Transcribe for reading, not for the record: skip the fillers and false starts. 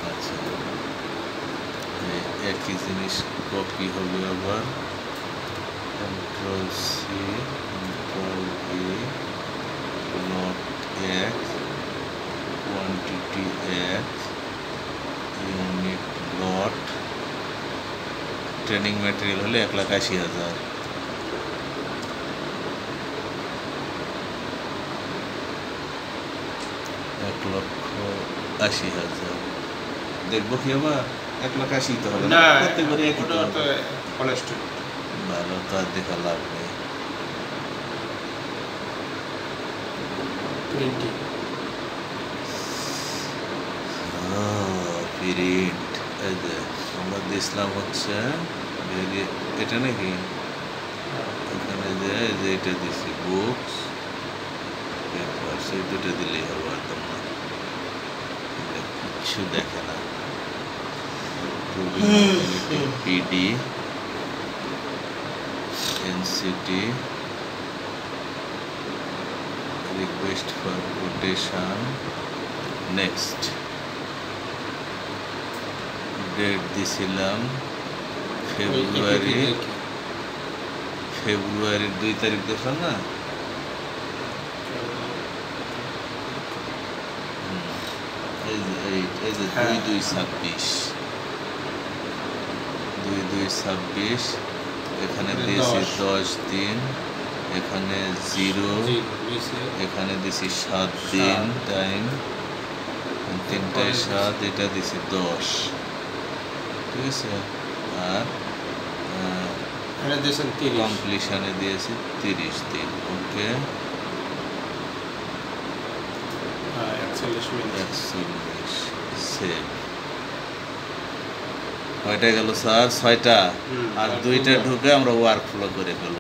আচ্ছা, একই জিনিস কপি হবে আবার, Ctrl+C, Ctrl+V, plot X, quantity X, unit lot, training material হলে 1,80,000। $1,80,000 দেখবো কি আবার 1,80,000 তো হবে না, প্রত্যেকবারে একই তো ভালো, তো আর দেখা লাভ নেই। প্রিন্ট এই যে আমরা দিছিলাম হচ্ছে এটা নাকি, এখানে যে এটা দিছি বুকস পেপার, সেই দুটো দিলেই হবে, আর তোমরা কিছু দেখে না। PD NCT request for quotation, next date দিছিলাম ফেব্রুয়ারির 2 তারিখ দেখলাম না, এই যে 2/2/26 এখানে দিয়েছি 10 দিন, এখানে 0, এখানে দিছি 7 দিন টাইম, 3টায় 7, এটা দিছি 10, ঠিক আছে। আর কমপ্লিশনে দিয়েছি 30 দিন। ওকে, 41 সেভ। কয়টা গেল স্যার? 6টা, আর 2টা ঢুকে আমরা ওয়ার্ক ফ্লো করে ফেলব।